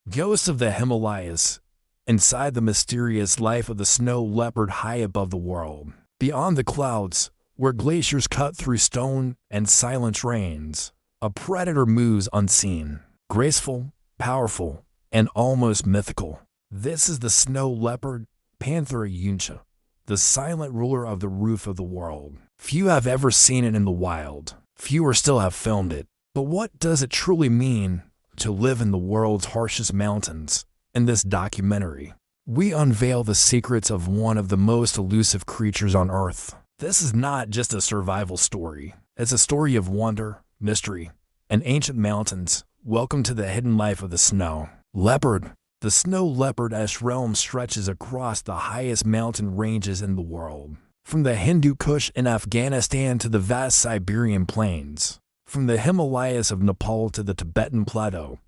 Ghosts of the Himalayas, inside the mysterious life of the snow leopard high above the world. Beyond the clouds, where glaciers cut through stone and silence reigns, a predator moves unseen, graceful, powerful, and almost mythical. This is the snow leopard, Panthera yuncha, the silent ruler of the roof of the world. Few have ever seen it in the wild. Fewer still have filmed it. But what does it truly mean to live in the world's harshest mountains? In this documentary, we unveil the secrets of one of the most elusive creatures on Earth. This is not just a survival story. It's a story of wonder, mystery, and ancient mountains. Welcome to the hidden life of the snow leopard. The snow leopard's realm stretches across the highest mountain ranges in the world. From the Hindu Kush in Afghanistan to the vast Siberian plains. From the Himalayas of Nepal to the Tibetan Plateau,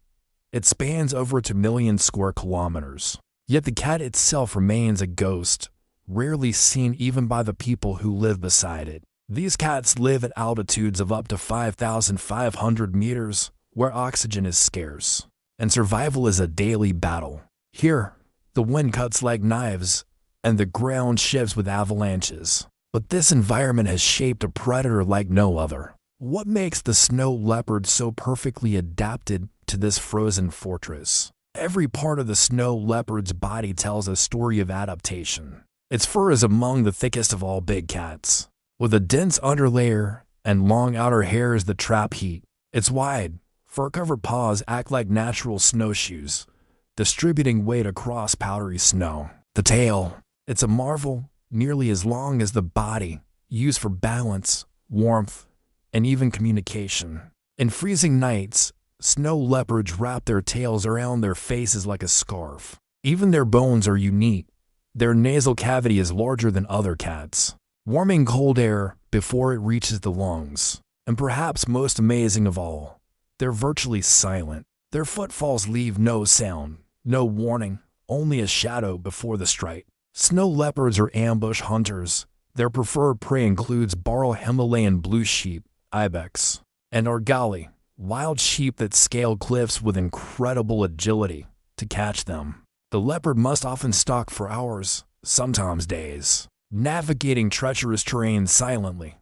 it spans over 2 million square kilometers. Yet the cat itself remains a ghost, rarely seen even by the people who live beside it. These cats live at altitudes of up to 5,500 meters, where oxygen is scarce, and survival is a daily battle. Here, the wind cuts like knives, and the ground shifts with avalanches. But this environment has shaped a predator like no other. What makes the snow leopard so perfectly adapted to this frozen fortress? Every part of the snow leopard's body tells a story of adaptation. Its fur is among the thickest of all big cats, with a dense underlayer and long outer hairs that trap heat. Its wide, fur-covered paws act like natural snowshoes, distributing weight across powdery snow. The tail, it's a marvel, nearly as long as the body, used for balance, warmth, and even communication. In freezing nights, snow leopards wrap their tails around their faces like a scarf. Even their bones are unique. Their nasal cavity is larger than other cats, warming cold air before it reaches the lungs. And perhaps most amazing of all, they're virtually silent. Their footfalls leave no sound, no warning, only a shadow before the strike. Snow leopards are ambush hunters. Their preferred prey includes Barl Himalayan blue sheep, ibex, and argali, wild sheep that scale cliffs with incredible agility to catch them. The leopard must often stalk for hours, sometimes days, navigating treacherous terrain silently.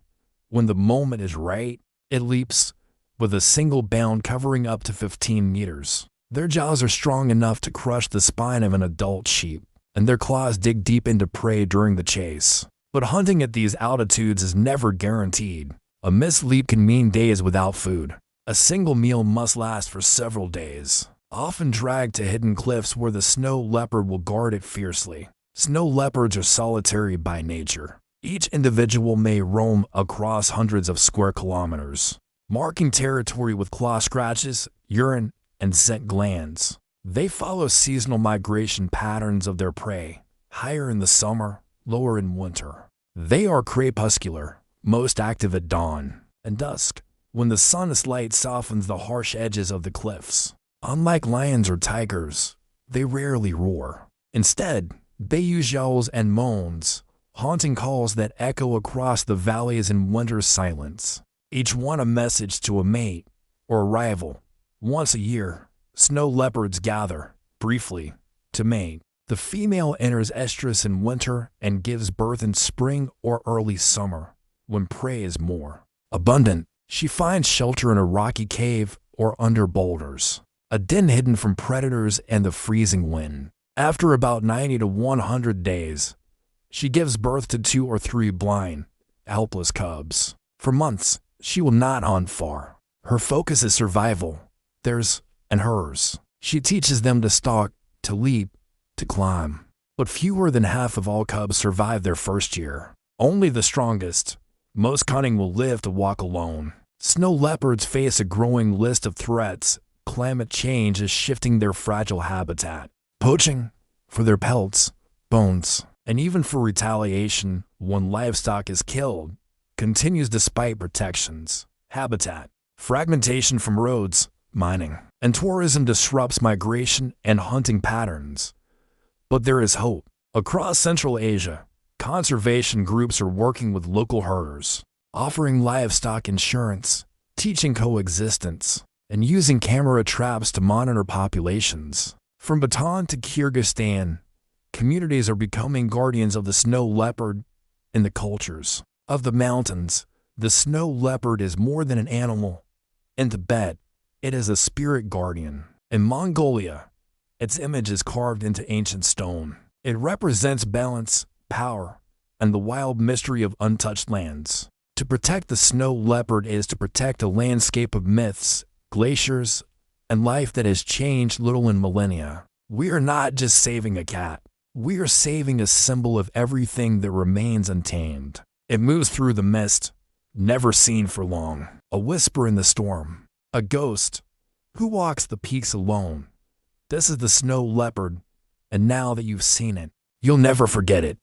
When the moment is right, it leaps, with a single bound covering up to 15 meters. Their jaws are strong enough to crush the spine of an adult sheep, and their claws dig deep into prey during the chase. But hunting at these altitudes is never guaranteed. A missed leap can mean days without food. A single meal must last for several days, often dragged to hidden cliffs where the snow leopard will guard it fiercely. Snow leopards are solitary by nature. Each individual may roam across hundreds of square kilometers, marking territory with claw scratches, urine, and scent glands. They follow seasonal migration patterns of their prey, higher in the summer, lower in winter. They are crepuscular, most active at dawn and dusk, when the sun's light softens the harsh edges of the cliffs. Unlike lions or tigers, they rarely roar. Instead, they use yowls and moans, haunting calls that echo across the valleys in winter's silence, each one a message to a mate or a rival. Once a year, snow leopards gather, briefly, to mate. The female enters estrus in winter and gives birth in spring or early summer, when prey is more abundant. She finds shelter in a rocky cave or under boulders, a den hidden from predators and the freezing wind. After about 90 to 100 days, she gives birth to 2 or 3 blind, helpless cubs. For months, she will not hunt far. Her focus is survival, theirs and hers. She teaches them to stalk, to leap, to climb. But fewer than half of all cubs survive their first year. Only the strongest, most cunning will live to walk alone. Snow leopards face a growing list of threats. Climate change is shifting their fragile habitat. Poaching, for their pelts, bones, and even for retaliation when livestock is killed, continues despite protections. Habitat, fragmentation from roads, mining, and tourism disrupts migration and hunting patterns. But there is hope. Across Central Asia, conservation groups are working with local herders, offering livestock insurance, teaching coexistence, and using camera traps to monitor populations. From Bhutan to Kyrgyzstan, communities are becoming guardians of the snow leopard in the cultures of the mountains. The snow leopard is more than an animal. In Tibet, it is a spirit guardian. In Mongolia, its image is carved into ancient stone. It represents balance, power, and the wild mystery of untouched lands. To protect the snow leopard is to protect a landscape of myths, glaciers, and life that has changed little in millennia. We are not just saving a cat. We are saving a symbol of everything that remains untamed. It moves through the mist, never seen for long. A whisper in the storm. A ghost who walks the peaks alone. This is the snow leopard, and now that you've seen it, you'll never forget it.